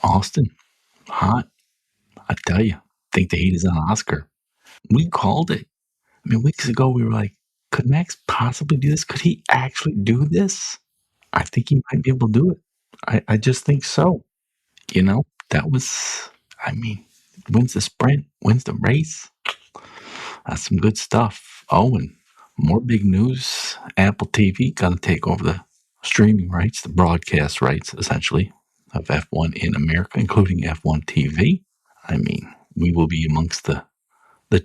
Austin, hot. I tell you, think the heat is on Oscar. We called it. I mean, weeks ago we were like, could Max possibly do this? Could he actually do this? I think he might be able to do it. I just think so. That was, I mean, wins the sprint, wins the race. That's some good stuff. Oh, and more big news. Apple TV going to take over the streaming rights, the broadcast rights, essentially, of F1 in America, including F1 TV. I mean, we will be amongst the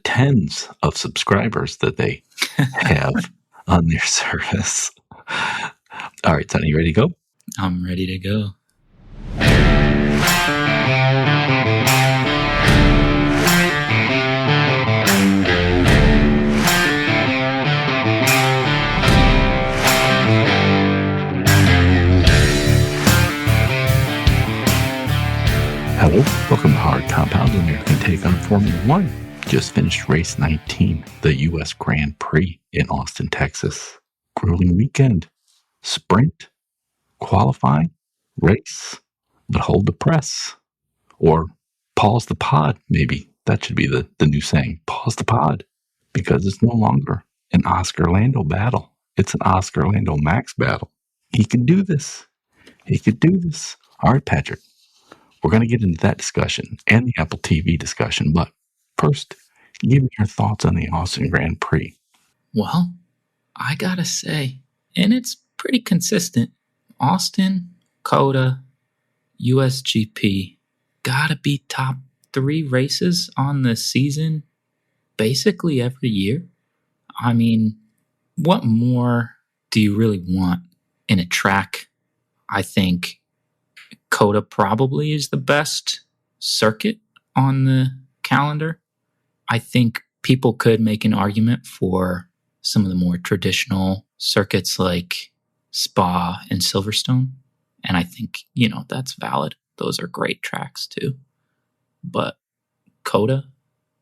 tens of subscribers that they have on their service. All right, Sonny, you ready to go? I'm ready to go. Hello, welcome to Hard Compound, American take on Formula One. Just finished race 19, the US Grand Prix in Austin, Texas. Grueling weekend. Sprint, qualifying, race, but hold the press. Or pause the pod, maybe. That should be the new saying. Pause the pod. Because it's no longer an Oscar Lando battle. It's an Oscar Lando Max battle. He could do this. He could do this. All right, Patrick. We're going to get into that discussion and the Apple TV discussion, but first, give me your thoughts on the Austin Grand Prix. Well, I gotta say, and it's pretty consistent, Austin, COTA, USGP, gotta be top 3 races on the season basically every year. I mean, what more do you really want in a track? I think COTA probably is the best circuit on the calendar. I think people could make an argument for some of the more traditional circuits like Spa and Silverstone. And I think, that's valid. Those are great tracks too. But COTA,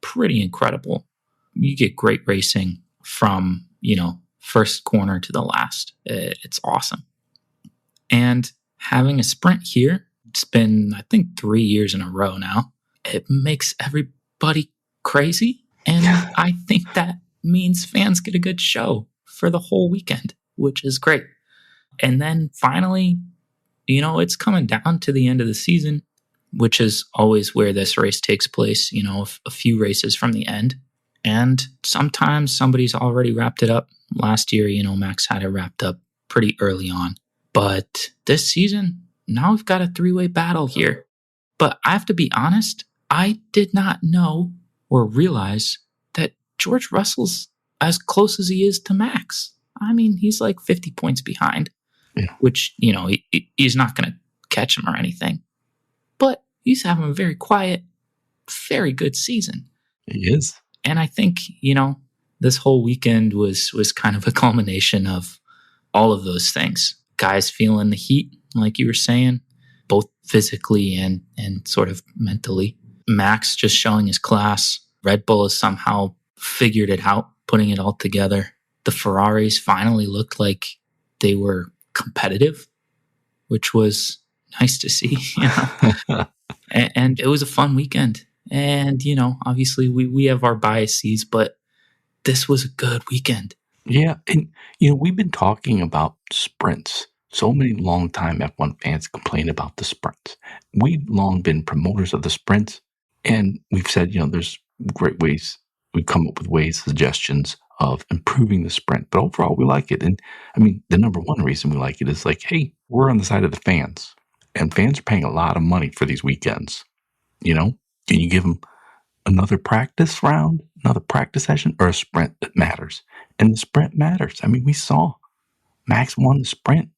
pretty incredible. You get great racing from, first corner to the last. It's awesome. And having a sprint here, it's been, I think, 3 years in a row now. It makes everybody crazy. And I think that means fans get a good show for the whole weekend, which is great. And then finally, it's coming down to the end of the season, which is always where this race takes place, a few races from the end. And sometimes somebody's already wrapped it up. Last year, Max had it wrapped up pretty early on. But this season, now we've got a 3-way battle here. But I have to be honest, I did not know or realize that George Russell's as close as he is to Max. I mean, he's like 50 points behind, which, he's not going to catch him or anything. But he's having a very quiet, very good season. He is. And I think, this whole weekend was kind of a culmination of all of those things. Guys feeling the heat, like you were saying, both physically and sort of mentally. Max just showing his class. Red Bull has somehow figured it out, putting it all together. The Ferraris finally looked like they were competitive, which was nice to see. And it was a fun weekend. And, obviously we have our biases, but this was a good weekend. Yeah, and, we've been talking about sprints. So many longtime F1 fans complain about the sprints. We've long been promoters of the sprints, and we've said, there's great ways. We've come up with ways, suggestions of improving the sprint. But overall, we like it. And, I mean, the number one reason we like it is like, hey, we're on the side of the fans. And fans are paying a lot of money for these weekends. Can you give them another practice round, another practice session, or a sprint that matters? And the sprint matters. I mean, we saw Max won the sprint.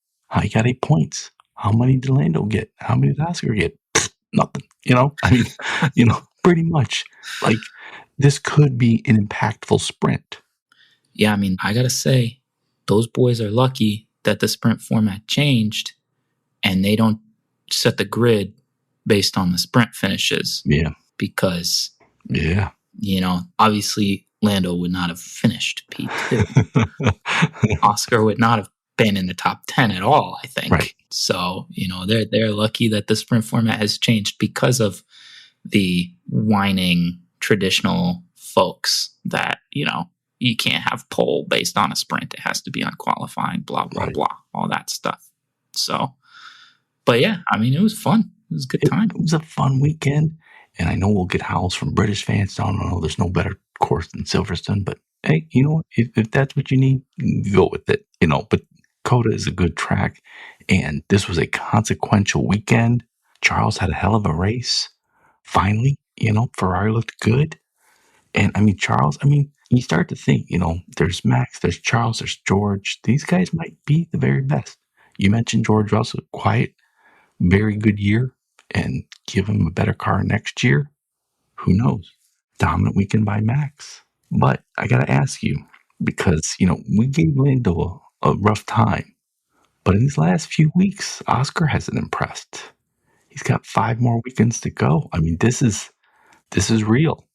He got 8 points. How many did Lando get? How many did Oscar get? Nothing. Pretty much. Like, this could be an impactful sprint. Yeah, I mean, I got to say, those boys are lucky that the sprint format changed and they don't set the grid based on the sprint finishes. Yeah. Because, obviously Lando would not have finished P2. Oscar would not have been in the top 10 at all, I think. Right. So, they're lucky that the sprint format has changed because of the whining traditional folks that, you can't have pole based on a sprint. It has to be on qualifying, blah, blah, Right. blah, all that stuff. So, but yeah, I mean, it was fun. It was a good time. It was a fun weekend. And I know we'll get howls from British fans. No, there's no better course than Silverstone. But hey, you know what? If that's what you need, go with it. But Coda is a good track. And this was a consequential weekend. Charles had a hell of a race. Finally, Ferrari looked good. And Charles, you start to think, there's Max, there's Charles, there's George. These guys might be the very best. You mentioned George Russell, quiet, very good year, and give him a better car next year. Who knows? Dominant weekend by Max. But I got to ask you, because, we gave Lando a rough time. But in these last few weeks, Oscar hasn't impressed. He's got 5 more weekends to go. This is real.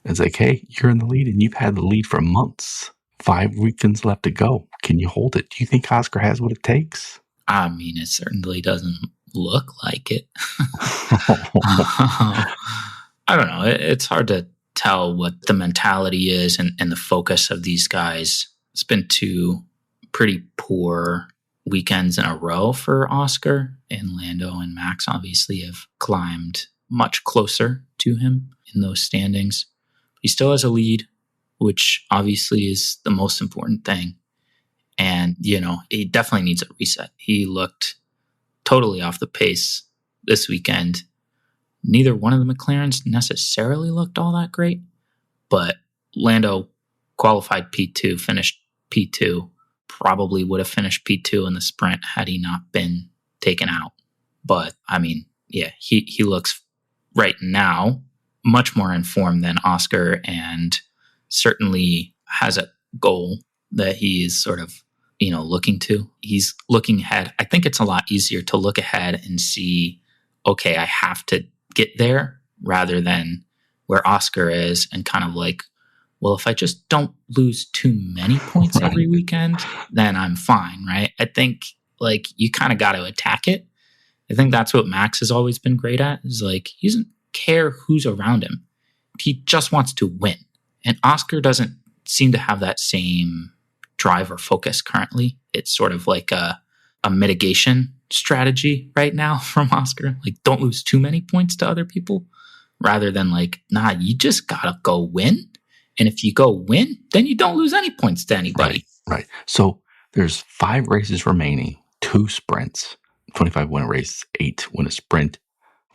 It's like, hey, you're in the lead and you've had the lead for months. 5 weekends left to go. Can you hold it? Do you think Oscar has what it takes? It certainly doesn't look like it. I don't know. It's hard to tell what the mentality is and the focus of these guys. It's been 2 pretty poor weekends in a row for Oscar, and Lando and Max obviously have climbed much closer to him in those standings. He still has a lead, which obviously is the most important thing. And, he definitely needs a reset. He looked totally off the pace this weekend. Neither one of the McLarens necessarily looked all that great, but Lando qualified P2, finished P2, probably would have finished P2 in the sprint had he not been taken out. But, he looks right now much more informed than Oscar, and certainly has a goal that he is sort of, looking to. He's looking ahead. I think it's a lot easier to look ahead and see, okay, I have to get there, rather than where Oscar is and kind of like, well, if I just don't lose too many points every weekend, then I'm fine, right? I think you kind of got to attack it. I think that's what Max has always been great at, is he doesn't care who's around him. He just wants to win. And Oscar doesn't seem to have that same drive or focus currently. It's sort of like a mitigation strategy right now from Oscar. Don't lose too many points to other people, rather than nah, you just gotta go win. And if you go win, then you don't lose any points to anybody. Right. So there's 5 races remaining, 2 sprints, 25 win a race, 8 win a sprint.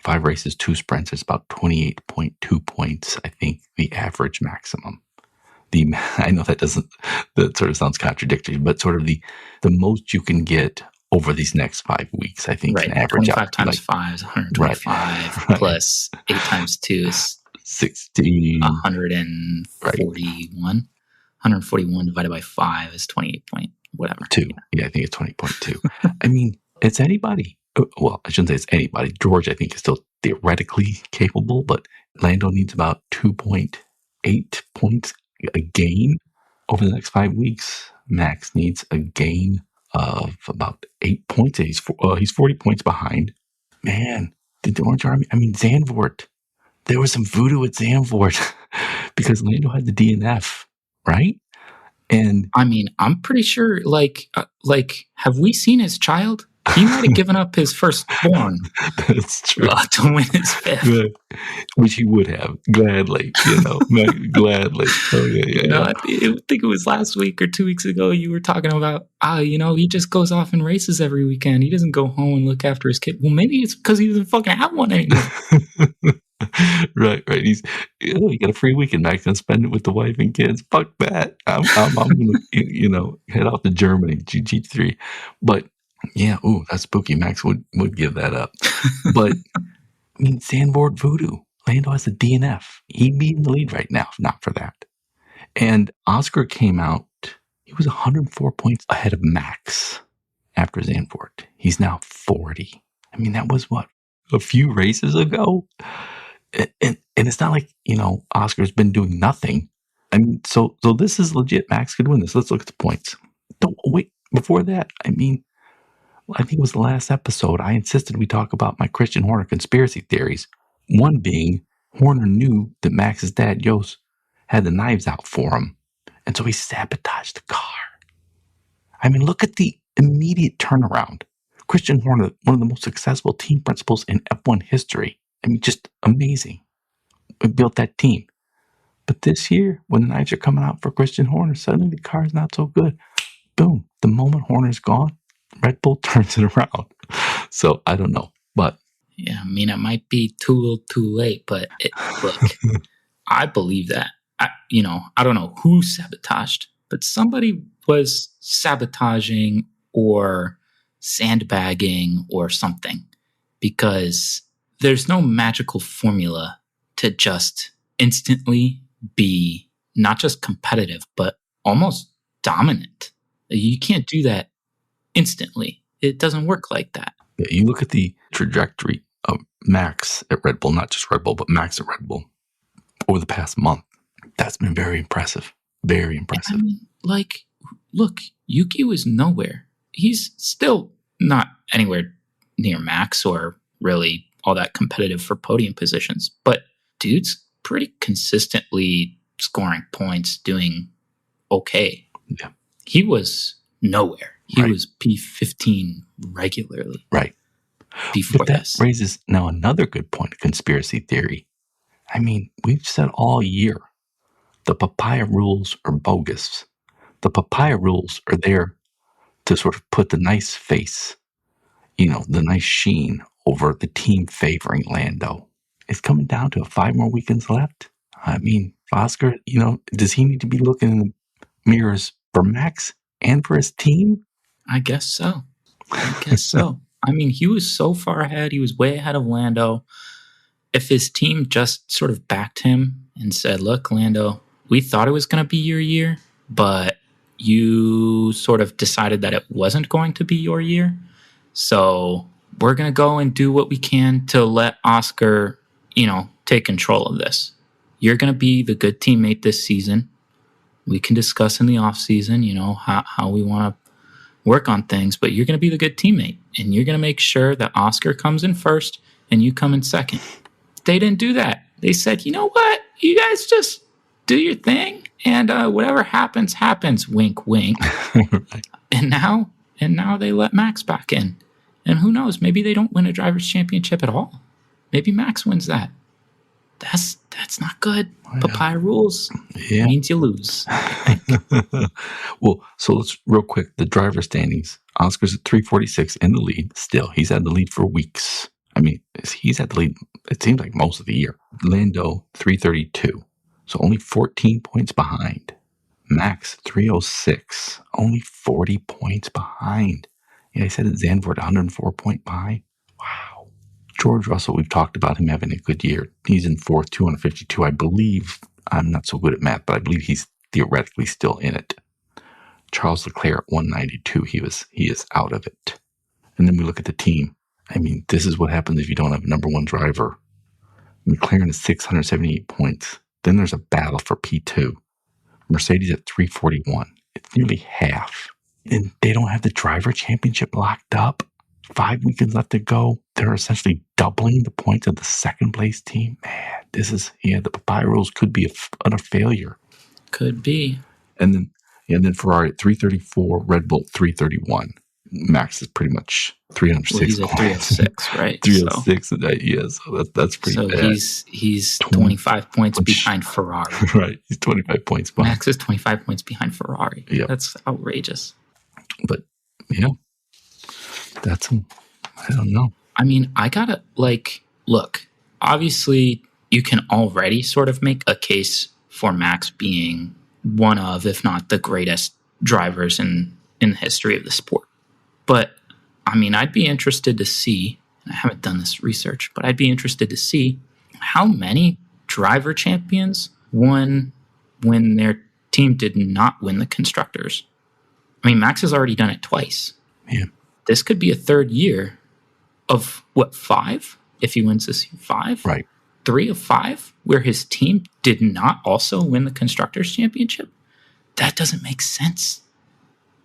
5 races, 2 sprints is about 28.2 points, I think, the average maximum. I know that sort of sounds contradictory, but sort of the most you can get over these next 5 weeks, I think, can average 25 out. times 5 is 125, right. plus 8 times 2 is 16. 141. 141 divided by 5 is 28 point whatever. 2. Yeah, I think it's 20.2. It's anybody. Well, I shouldn't say it's anybody. George, I think, is still theoretically capable, but Lando needs about 2.8 points a game over the next 5 weeks. Max needs a gain of about 8 points. He's 40 points behind. Man, the Orange Army. Zandvoort. There was some voodoo at Zandvoort because Lando had the DNF, right? And I'm pretty sure. Have we seen his child? He might have given up his firstborn. That's true. To win his 5th. Which he would have gladly, gladly. Oh, yeah. I think it was last week or 2 weeks ago. You were talking about, he just goes off and races every weekend. He doesn't go home and look after his kid. Well, maybe it's because he doesn't fucking have one anymore. Right. He got a free weekend. Max gonna spend it with the wife and kids. Fuck that. I'm gonna, head off to Germany, GG3. But yeah, that's spooky. Max would give that up. But Zandvoort voodoo. Lando has a DNF. He'd be in the lead right now if not for that. And Oscar came out. He was 104 points ahead of Max after Zandvoort. He's now 40. That was what, a few races ago? And it's not like, Oscar's been doing nothing. So this is legit. Max could win this. Let's look at the points. before that, I mean, I think it was the last episode, I insisted we talk about my Christian Horner conspiracy theories. One being, Horner knew that Max's dad, Jos, had the knives out for him, and so he sabotaged the car. I mean, look at the immediate turnaround. Christian Horner, one of the most successful team principals in F1 history. I mean, just amazing. We built that team. But this year, when the knives are coming out for Christian Horner, suddenly the car's not so good. Boom. The moment Horner's gone, Red Bull turns it around. So I don't know. But yeah, I mean, it might be too late, but look, I believe that. I don't know who sabotaged, but somebody was sabotaging or sandbagging or something, because there's no magical formula to just instantly be not just competitive, but almost dominant. You can't do that instantly. It doesn't work like that. you look at the trajectory of Max at Red Bull, not just Red Bull, but Max at Red Bull over the past month. That's been very impressive. Very impressive. I mean, like, look, Yuki was nowhere. He's still not anywhere near Max or really all that competitive for podium positions, but dude's pretty consistently scoring points, doing okay. Yeah. He was nowhere. He Right. was P15 regularly. Right. Before But that this. raises now another good point of conspiracy theory. I mean, we've said all year the Papaya rules are bogus. The Papaya rules are there to sort of put the nice face, the nice sheen over the team favoring Lando. It's coming down to 5 more weekends left. I mean, Oscar, does he need to be looking in the mirrors for Max and for his team? I guess so. I mean, he was so far ahead. He was way ahead of Lando. If his team just sort of backed him and said, look, Lando, we thought it was going to be your year, but you sort of decided that it wasn't going to be your year. So we're going to go and do what we can to let Oscar, take control of this. You're going to be the good teammate this season. We can discuss in the off season, how we want to work on things, but you're going to be the good teammate, and you're going to make sure that Oscar comes in first and you come in second. They didn't do that. They said, you know what? You guys just do your thing, and whatever happens, happens. Wink, wink. Right. And now they let Max back in. And who knows? Maybe they don't win a driver's championship at all. Maybe Max wins that. That's not good. Yeah. Papaya rules means you lose. Well, so let's real quick. The driver standings. Oscar's at 346 in the lead. Still, he's had the lead for weeks. I mean, he's had the lead, it seems like most of the year. Lando, 332. So only 14 points behind. Max, 306. Only 40 points behind. Yeah, I said at Zandvoort, 104 point behind. Wow. George Russell, we've talked about him having a good year. He's in fourth, 252. I believe, I'm not so good at math, but I believe he's theoretically still in it. Charles Leclerc, 192. He is out of it. And then we look at the team. I mean, this is what happens if you don't have a number one driver. McLaren is 678 points. Then there's a battle for P2. Mercedes at 341. It's nearly half. And they don't have the driver championship locked up. 5 weekends left to go. They're essentially doubling the points of the second place team. Man, the Papaya rules could be a failure. Could be. And then Ferrari at 334, Red Bull 331. Max is pretty much 306 well, he's at 306, right? 306 a day, yeah. So that's pretty bad. So he's 25 points behind Ferrari. Right, he's 25 points behind. Max is 25 points behind Ferrari. Yeah. That's outrageous. But, I don't know. I mean, I gotta, look, obviously you can already sort of make a case for Max being one of, if not the greatest drivers in the history of the sport. But, I mean, I'd be interested to see, and I haven't done this research, but I'd be interested to see how many driver champions won when their team did not win the Constructors. I mean, Max has already done it twice. Yeah. This could be a third year of, 5? If he wins this year, 5? Right. 3 of 5, where his team did not also win the Constructors' Championship? That doesn't make sense.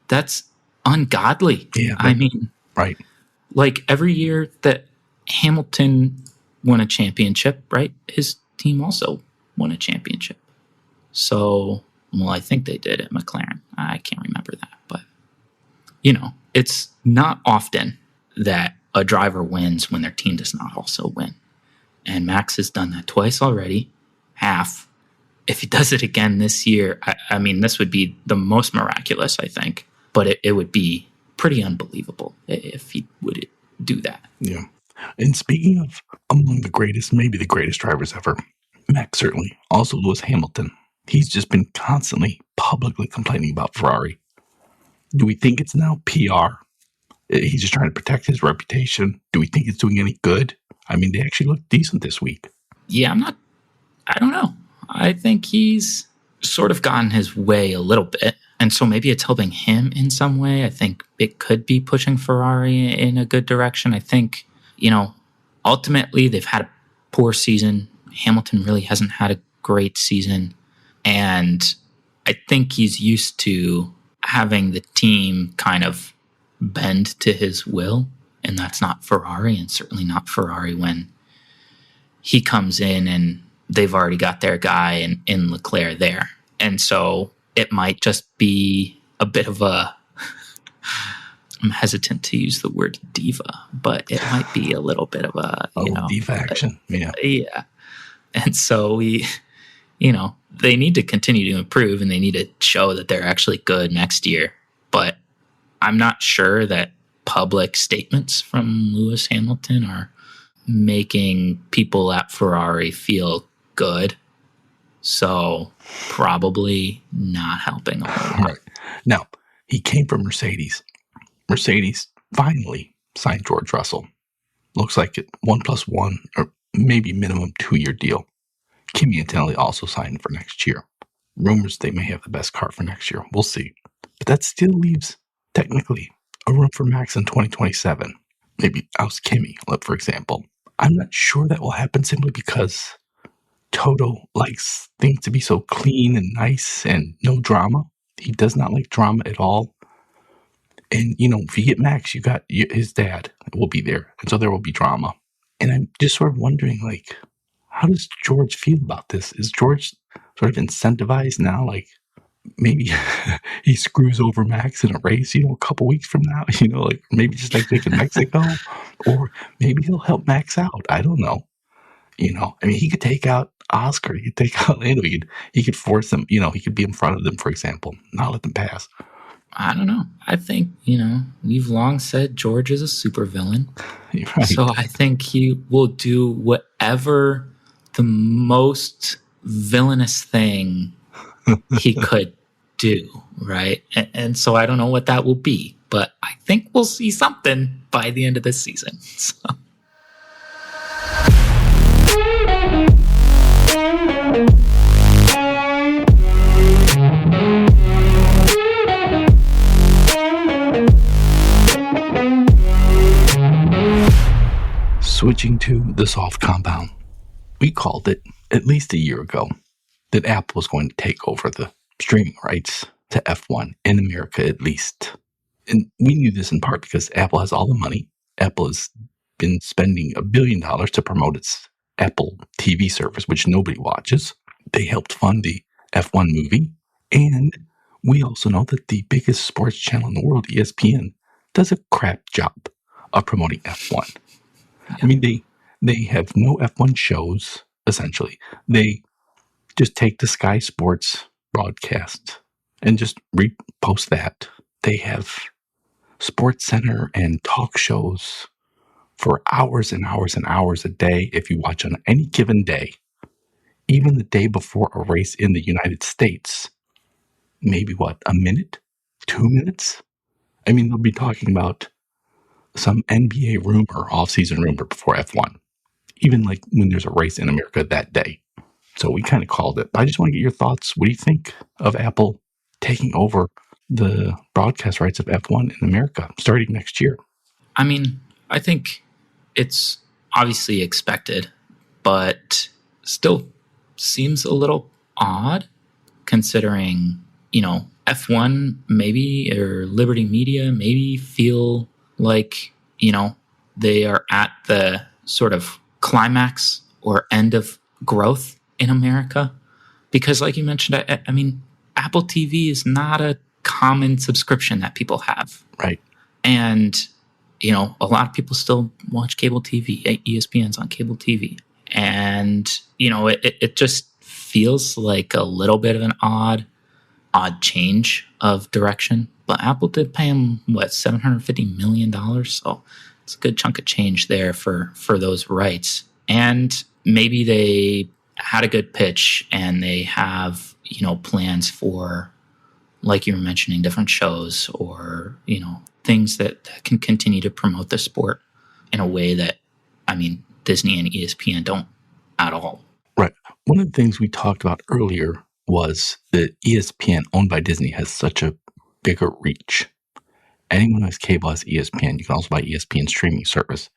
That's ungodly. Yeah, I mean, right. like every year that Hamilton won a championship, right? His team also won a championship. So, well, I think they did at McLaren. I can't remember that, but it's not often that a driver wins when their team does not also win. And Max has done that twice already, half. If he does it again this year, I mean, this would be the most miraculous, I think. But it would be pretty unbelievable if he would do that. Yeah. And speaking of among the greatest, maybe the greatest drivers ever, Max certainly, also Lewis Hamilton. He's just been constantly publicly complaining about Ferrari. Do we think it's now PR? He's just trying to protect his reputation. Do we think it's doing any good? I mean, they actually look decent this week. Yeah, I don't know. I think he's sort of gotten his way a little bit. And so maybe it's helping him in some way. I think it could be pushing Ferrari in a good direction. I think, ultimately they've had a poor season. Hamilton really hasn't had a great season. And I think he's used to having the team kind of bend to his will. And that's not Ferrari, and certainly not Ferrari when he comes in and they've already got their guy in Leclerc there. And so it might just be a bit of a, I'm hesitant to use the word diva, but it might be a little bit of a, diva action. Yeah. Yeah. And so they need to continue to improve and they need to show that they're actually good next year. But I'm not sure that public statements from Lewis Hamilton are making people at Ferrari feel good. So probably not helping a whole lot. Right. Now, he came from Mercedes. Mercedes finally signed George Russell. Looks like it 1+1 or maybe minimum 2-year deal. Kimi Antonelli also signed for next year. Rumors they may have the best car for next year. We'll see. But that still leaves, technically, a room for Max in 2027. Maybe oust Kimi, for example. I'm not sure that will happen simply because Toto likes things to be so clean and nice and no drama. He does not like drama at all. And, if you get Max, you got his dad will be there. And so there will be drama. And I'm just sort of wondering, how does George feel about this? Is George sort of incentivized now? Maybe he screws over Max in a race, a couple weeks from now, maybe just like in Mexico, or maybe he'll help Max out. I don't know. He could take out Oscar, he could take out Lando, he could force them, he could be in front of them, for example, not let them pass. I don't know. I think, we've long said George is a supervillain. Right. So I think he will do whatever the most villainous thing he could do, right? And so I don't know what that will be, but I think we'll see something by the end of this season. So. Switching to the soft compound, we called it at least a year ago that Apple was going to take over the streaming rights to F1 in America at least. And we knew this in part because Apple has all the money. Apple has been spending $1 billion to promote its Apple TV service, which nobody watches. They helped fund the F1 movie. And we also know that the biggest sports channel in the world, ESPN, does a crap job of promoting F1. I mean, they have no F1 shows, essentially. They just take the Sky Sports broadcast and just repost that. They have Sports Center and talk shows for hours and hours and hours a day if you watch on any given day. Even the day before a race in the United States, maybe a minute? 2 minutes? I mean, they'll be talking about some NBA rumor, off-season rumor before F1, even when there's a race in America that day. So we kind of called it. I just want to get your thoughts. What do you think of Apple taking over the broadcast rights of F1 in America starting next year? I mean, I think it's obviously expected, but still seems a little odd considering, F1 maybe, or Liberty Media maybe feel like, they are at the sort of climax or end of growth in America. Because like you mentioned, I mean, Apple TV is not a common subscription that people have. Right. And, a lot of people still watch cable TV. ESPN's on cable TV. And, it just feels like a little bit of an odd change of direction. But Apple did pay him, $750 million? So it's a good chunk of change there for those rights. And maybe they had a good pitch and they have, plans for, like you were mentioning, different shows or, things that can continue to promote the sport in a way that, Disney and ESPN don't at all. Right. One of the things we talked about earlier was that ESPN, owned by Disney, has such a bigger reach. Anyone who has cable has ESPN. You can also buy ESPN streaming service.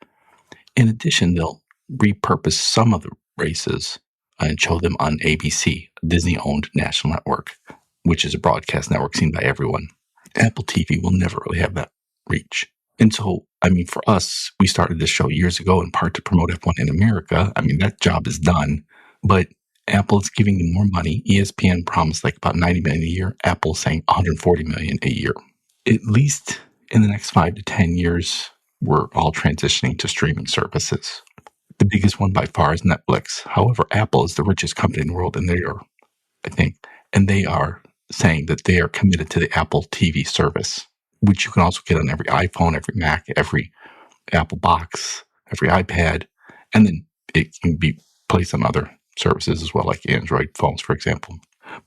In addition, they'll repurpose some of the races and show them on ABC, a Disney-owned national network, which is a broadcast network seen by everyone. Apple TV will never really have that reach. And so, for us, we started this show years ago in part to promote F1 in America. That job is done. But Apple is giving them more money. ESPN promised about $90 million a year. Apple's saying $140 million a year. At least in the next 5 to 10 years, we're all transitioning to streaming services. The biggest one by far is Netflix. However, Apple is the richest company in the world, and they are saying that they are committed to the Apple TV service, which you can also get on every iPhone, every Mac, every Apple box, every iPad, and then it can be placed on other services as well, like Android phones, for example.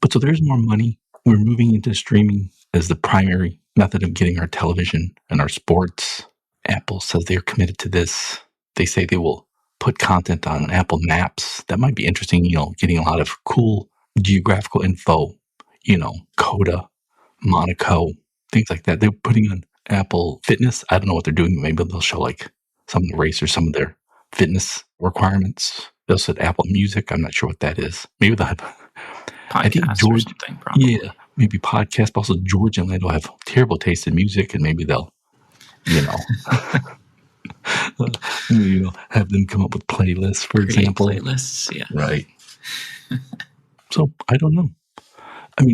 But so there's more money. We're moving into streaming as the primary method of getting our television and our sports. Apple says they're committed to this. They say they will put content on Apple Maps. That might be interesting, getting a lot of cool geographical info, Coda, Monaco, things like that. They're putting on Apple Fitness. I don't know what they're doing. Maybe they'll show some of the racers, some of their fitness requirements. They'll say Apple Music. I'm not sure what that is. Maybe they'll have podcast or something, probably. Yeah, maybe podcast. But also George and Lando have terrible taste in music, and maybe they'll, have them come up with playlists, for example. Playlists, yeah. Right. So I don't know.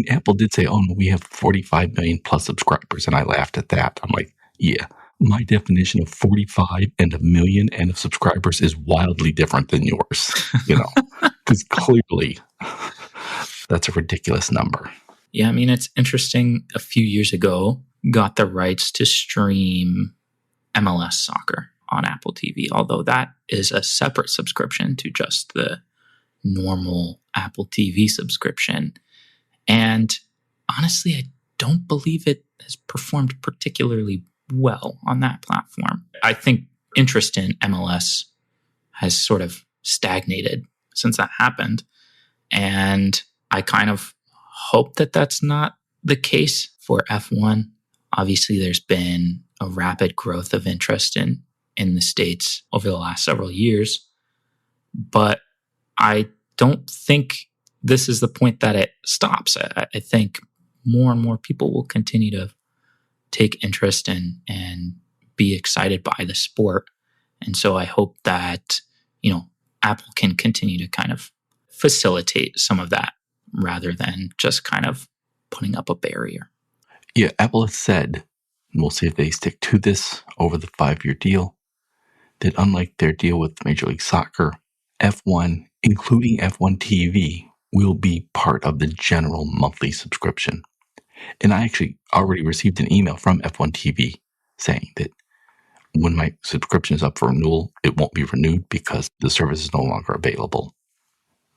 Apple did say, we have 45 million plus subscribers, and I laughed at that. I'm like, yeah, my definition of 45 and a million and of subscribers is wildly different than yours, because clearly that's a ridiculous number. Yeah, it's interesting. A few years ago, got the rights to stream MLS soccer on Apple TV, although that is a separate subscription to just the normal Apple TV subscription. And honestly, I don't believe it has performed particularly well on that platform. I think interest in MLS has sort of stagnated since that happened. And I kind of hope that that's not the case for F1. Obviously, there's been a rapid growth of interest in the States over the last several years. But I don't think this is the point that it stops. I think more and more people will continue to take interest in and be excited by the sport. And so I hope that, Apple can continue to kind of facilitate some of that rather than just kind of putting up a barrier. Yeah, Apple has said, and we'll see if they stick to this over the 5-year deal, that unlike their deal with Major League Soccer, F1, including F1 TV, will be part of the general monthly subscription. And I actually already received an email from F1 TV saying that when my subscription is up for renewal, it won't be renewed because the service is no longer available.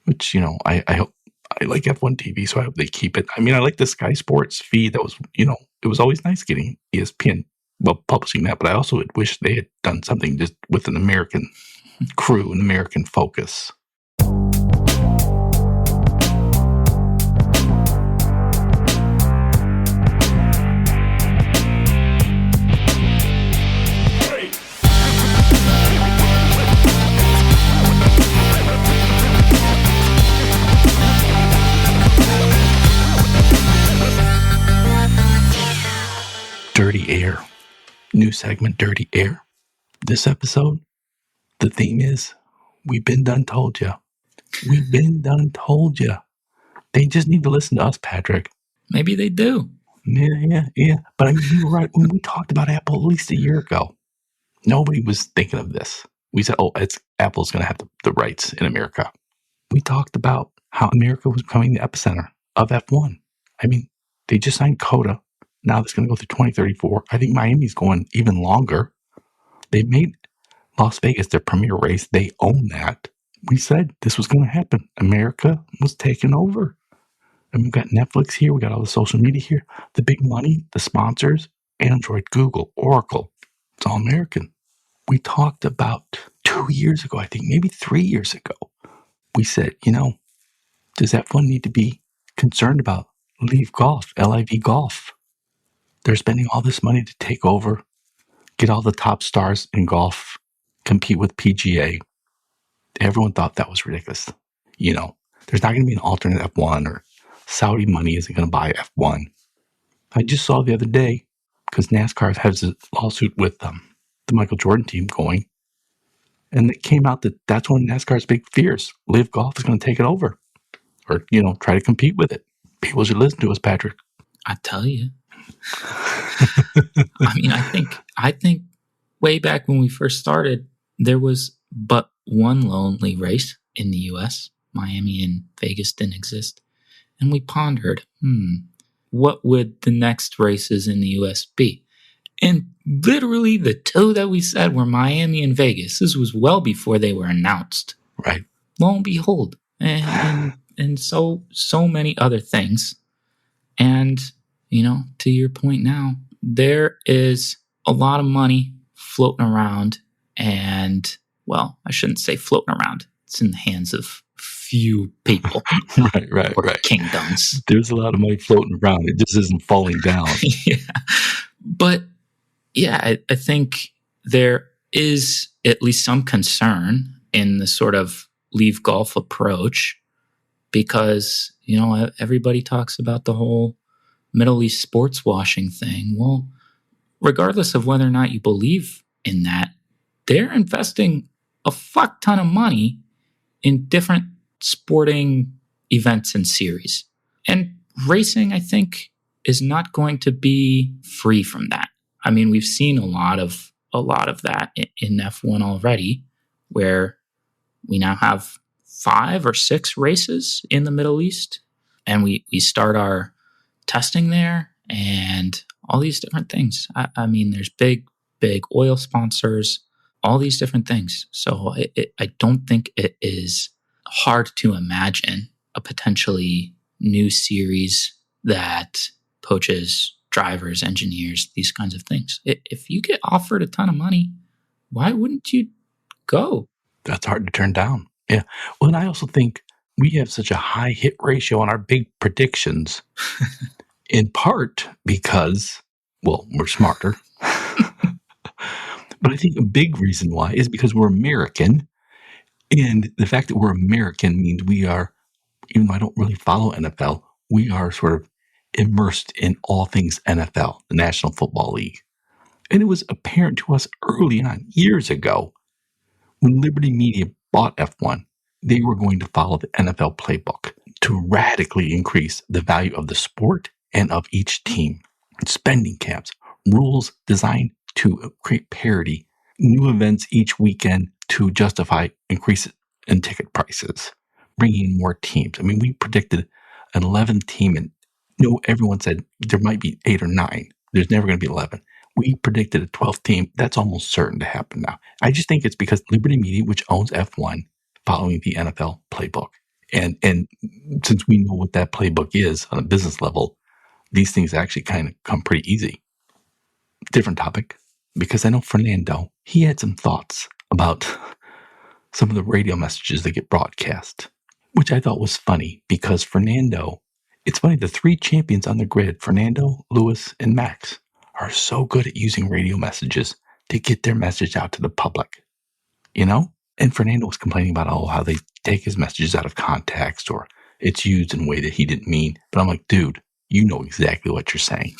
Which, I hope, I like F1 TV, so I hope they keep it. I like the Sky Sports feed. That was, it was always nice getting ESPN, publishing that, but I also would wish they had done something just with an American crew, an American focus. Dirty Air. New segment, Dirty Air. This episode, the theme is, we've been done told ya. We've been done told ya. They just need to listen to us, Patrick. Maybe they do. Yeah. But I mean, you were right. When we talked about Apple at least a year ago, nobody was thinking of this. We said, Apple's going to have the rights in America. We talked about how America was becoming the epicenter of F1. I mean, they just signed COTA. Now it's going to go through 2034. I think Miami's going even longer. They made Las Vegas their premier race. They own that. We said this was going to happen. America was taken over. And we've got Netflix here. We got all the social media here. The big money, the sponsors, Android, Google, Oracle. It's all American. We talked about 2 years ago, I think, maybe 3 years ago. We said, does F1 need to be concerned about LIV Golf, LIV Golf? They're spending all this money to take over, get all the top stars in golf, compete with PGA. Everyone thought that was ridiculous. There's not going to be an alternate F1 or Saudi money isn't going to buy F1. I just saw the other day, because NASCAR has a lawsuit with the Michael Jordan team going, and it came out that that's one of NASCAR's big fears. LIV Golf is going to take it over or, try to compete with it. People should listen to us, Patrick. I tell you. I mean, I think way back when we first started, there was but one lonely race in the U.S. Miami and Vegas didn't exist. And we pondered, what would the next races in the U.S. be? And literally the two that we said were Miami and Vegas. This was well before they were announced. Right. Lo and behold. And so many other things. And, to your point now, there is a lot of money floating around. And, well, I shouldn't say floating around. It's in the hands of few people. Right. Kingdoms. There's a lot of money floating around. It just isn't falling down. Yeah. But, yeah, I think there is at least some concern in the sort of LIV Golf approach because, everybody talks about the whole Middle East sports washing thing. Well, regardless of whether or not you believe in that, they're investing a fuck ton of money in different sporting events and series. And racing, I think, is not going to be free from that. I mean, we've seen a lot of that in F1 already, where we now have 5 or 6 races in the Middle East, and we start our testing there and all these different things. I mean, there's big oil sponsors, all these different things. So I don't think it is hard to imagine a potentially new series that poaches drivers, engineers, these kinds of things. If you get offered a ton of money, why wouldn't you go? That's hard to turn down. Yeah. Well, and I also think we have such a high hit ratio on our big predictions, in part because, we're smarter. But I think a big reason why is because we're American. And the fact that we're American means we are, even though I don't really follow NFL, we are sort of immersed in all things NFL, the National Football League. And it was apparent to us early on, years ago, when Liberty Media bought F1, they were going to follow the NFL playbook to radically increase the value of the sport and of each team. Spending caps, rules designed to create parity, new events each weekend to justify increase in ticket prices, bringing in more teams. I mean, we predicted an 11th team, and everyone said there might be 8 or 9. There's never going to be 11. We predicted a 12th team. That's almost certain to happen now. I just think it's because Liberty Media, which owns F1, following the NFL playbook. And since we know what that playbook is on a business level, these things actually kind of come pretty easy. Different topic, because I know Fernando, he had some thoughts about some of the radio messages that get broadcast, which I thought was funny because Fernando, it's funny, the 3 champions on the grid, Fernando, Lewis, and Max, are so good at using radio messages to get their message out to the public, And Fernando was complaining about, how they take his messages out of context or it's used in a way that he didn't mean. But I'm like, dude, You know exactly what you're saying.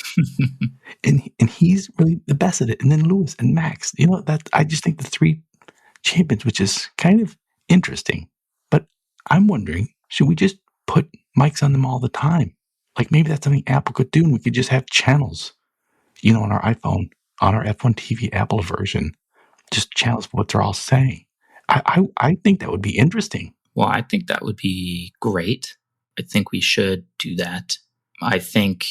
And he's really the best at it. And then Lewis and Max, that I just think the three champions, which is kind of interesting. But I'm wondering, should we just put mics on them all the time? Like maybe that's something Apple could do, and we could just have channels, on our iPhone, on our F1 TV Apple version, just channels for what they're all saying. I think that would be interesting. Well, I think that would be great. I think we should do that. I think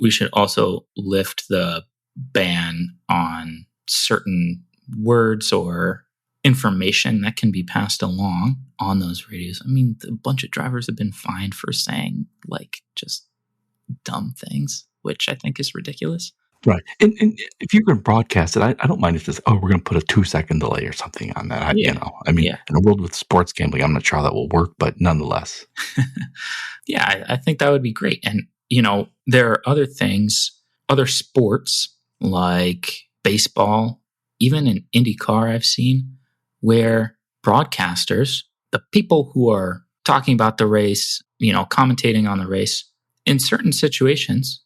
we should also lift the ban on certain words or information that can be passed along on those radios. I mean, a bunch of drivers have been fined for saying just dumb things, which I think is ridiculous. Right. And if you're going to broadcast it, I don't mind if it's, we're going to put a 2-second delay or something on that. Yeah. In a world with sports gambling, I'm not sure how that will work, but nonetheless. Yeah, I think that would be great. And, there are other things, other sports like baseball, even in IndyCar I've seen, where broadcasters, the people who are talking about the race, commentating on the race, in certain situations,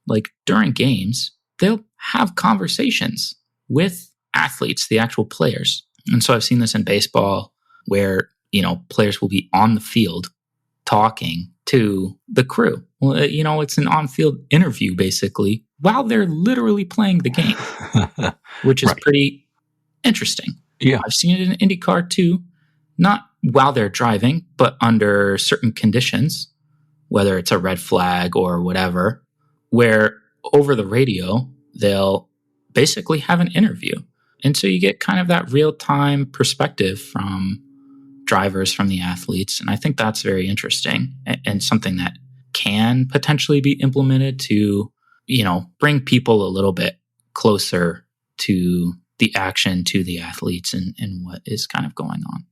like during games, they'll have conversations with athletes, the actual players. And so I've seen this in baseball where, players will be on the field talking to the crew. Well, it's an on-field interview basically while they're literally playing the game, which is pretty interesting. Yeah. I've seen it in IndyCar too, not while they're driving, but under certain conditions, whether it's a red flag or whatever, where over the radio, they'll basically have an interview. And so you get kind of that real-time perspective from drivers, from the athletes. And I think that's very interesting and something that can potentially be implemented to, bring people a little bit closer to the action, to the athletes and what is kind of going on.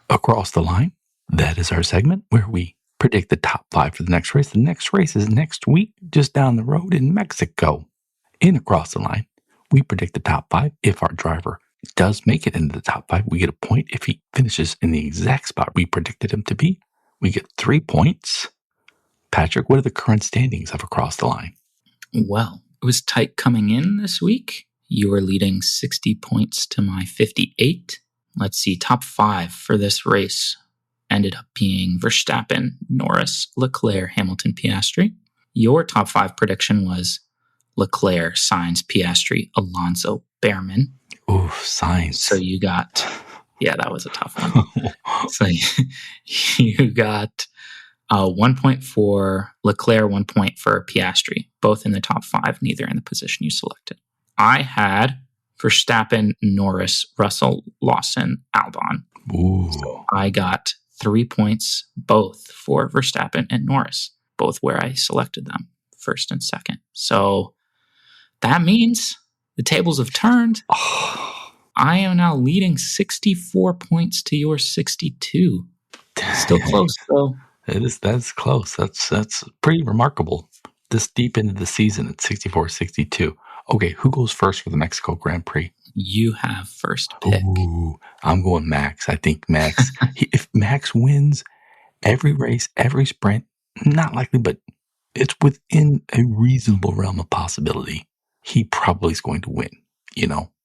Across the line, that is our segment where we predict the top 5 for the next race. The next race is next week, just down the road in Mexico. In Across the Line, we predict the top 5. If our driver does make it into the top 5, we get a point. If he finishes in the exact spot we predicted him to be, we get 3 points. Patrick, what are the current standings of Across the Line? Well, it was tight coming in this week. You were leading 60 points to my 58. Let's see, top 5 for this race ended up being Verstappen, Norris, Leclerc, Hamilton, Piastri. Your top 5 prediction was Leclerc, Sainz, Piastri, Alonso, Behrman. Ooh, Sainz. So you got, that was a tough one. So you got 1 point for Leclerc, 1 point for Piastri, both in the top 5, neither in the position you selected. I had Verstappen, Norris, Russell, Lawson, Albon. Ooh. So I got 3 points both for Verstappen and Norris, both where I selected them, first and second. So that means the tables have turned. I am now leading 64 points to your 62. Still close, though. That's close. That's pretty remarkable. This deep into the season at 64-62. Okay, who goes first for the Mexico Grand Prix? You have first pick. Ooh, I'm going Max. I think Max. If Max wins every race, every sprint, not likely, but it's within a reasonable realm of possibility. He probably is going to win,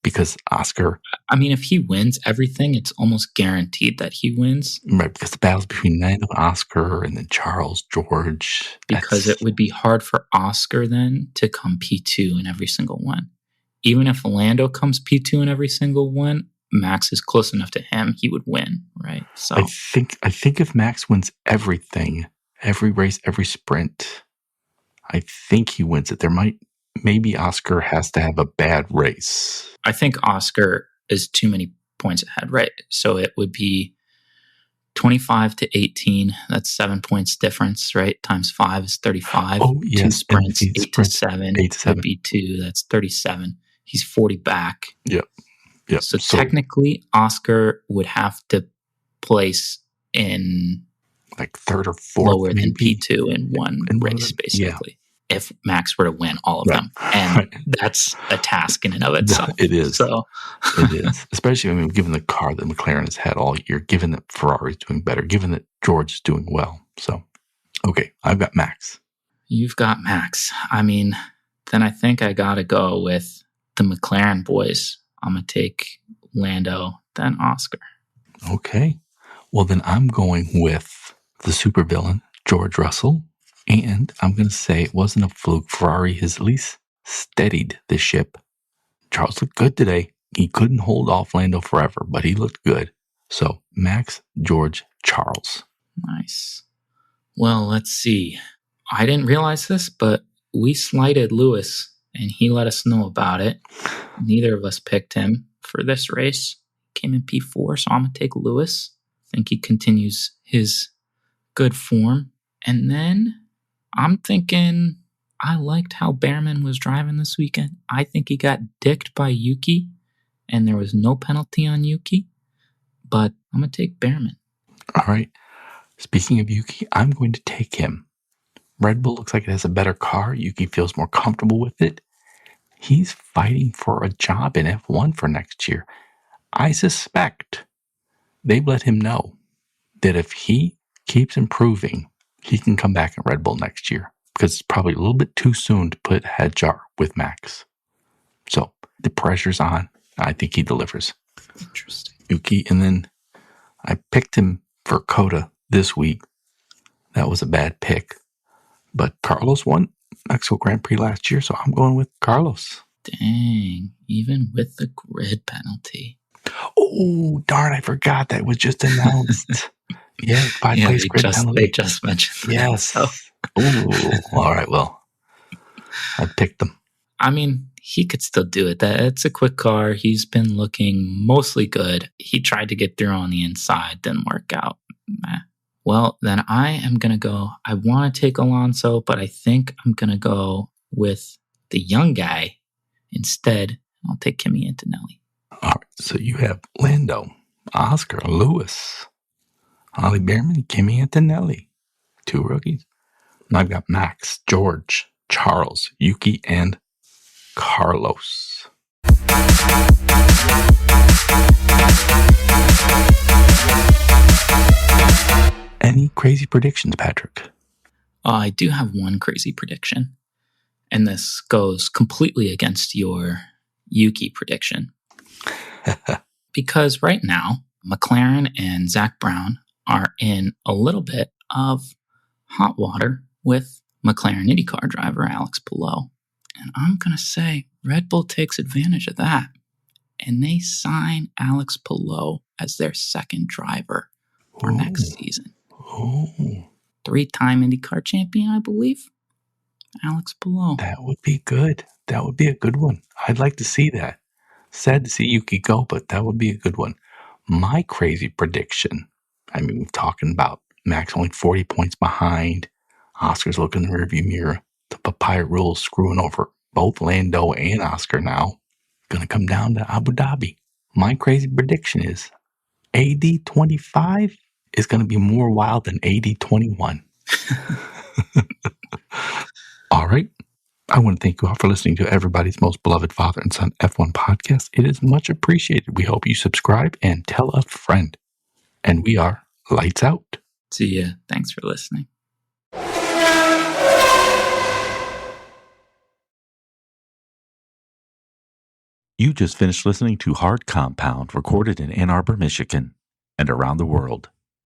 because Oscar. I mean, if he wins everything, it's almost guaranteed that he wins. Right, because the battle's between Nando, Oscar, and then Charles, George. Because it would be hard for Oscar then to come P2 in every single one. Even if Lando comes P2 in every single one, Max is close enough to him, he would win, right? So I think if Max wins everything, every race, every sprint, I think he wins it. Maybe Oscar has to have a bad race. I think Oscar is too many points ahead, right? So it would be 25-18. That's 7 points difference, right? Times 5 is 35. Oh, yes. 2 sprints, 8 to 7 would be 2. That's 37. He's 40 back. Yep. So technically, Oscar would have to place in like third or fourth, lower than P2 in one race, basically. Yeah. If Max were to win all of them. And that's a task in and of itself. It is. So it is. Especially, given the car that McLaren has had all year, given that Ferrari's doing better, given that George is doing well. So, okay, I've got Max. You've got Max. Then I think I got to go with the McLaren boys. I'm going to take Lando, then Oscar. Okay. Well, then I'm going with the supervillain, George Russell. And I'm going to say it wasn't a fluke. Ferrari has at least steadied the ship. Charles looked good today. He couldn't hold off Lando forever, but he looked good. So, Max, George, Charles. Nice. Well, let's see. I didn't realize this, but we slighted Lewis, and he let us know about it. Neither of us picked him for this race. Came in P4, so I'm going to take Lewis. I think he continues his good form. And then I'm thinking I liked how Behrman was driving this weekend. I think he got dicked by Yuki, and there was no penalty on Yuki. But I'm going to take Behrman. All right. Speaking of Yuki, I'm going to take him. Red Bull looks like it has a better car. Yuki feels more comfortable with it. He's fighting for a job in F1 for next year. I suspect they've let him know that if he keeps improving, he can come back at Red Bull next year, because it's probably a little bit too soon to put head jar with Max. So the pressure's on. I think he delivers. Interesting. Yuki, and then I picked him for Coda this week. That was a bad pick. But Carlos won Mexico Grand Prix last year, so I'm going with Carlos. Dang, even with the grid penalty. Oh, darn, I forgot that was just announced. Yeah, 5-place grid penalty. They just mentioned that. Yes. So. Oh, all right, well, I picked them. He could still do it. It's a quick car. He's been looking mostly good. He tried to get through on the inside, didn't work out. Well, then I am going to go. I want to take Alonso, but I think I'm going to go with the young guy instead. I'll take Kimi Antonelli. All right, so you have Lando, Oscar, Lewis, Ollie Behrman, Kimi Antonelli, 2 rookies. And I've got Max, George, Charles, Yuki, and Carlos. Any crazy predictions, Patrick? I do have one crazy prediction, and this goes completely against your Yuki prediction. Because right now, McLaren and Zach Brown are in a little bit of hot water with McLaren IndyCar driver Alex Palou. And I'm going to say Red Bull takes advantage of that, and they sign Alex Palou as their second driver for next season. 3-time IndyCar champion, I believe. Alex Palou. That would be good. That would be a good one. I'd like to see that. Sad to see Yuki go, but that would be a good one. My crazy prediction, we're talking about Max only 40 points behind. Oscar's looking in the rearview mirror. The Papaya rules screwing over both Lando and Oscar now. Going to come down to Abu Dhabi. My crazy prediction is AD25 is going to be more wild than AD21. All right. I want to thank you all for listening to everybody's most beloved father and son F1 podcast. It is much appreciated. We hope you subscribe and tell a friend. And we are lights out. See ya. Thanks for listening. You just finished listening to Hard Compound, recorded in Ann Arbor, Michigan, and around the world.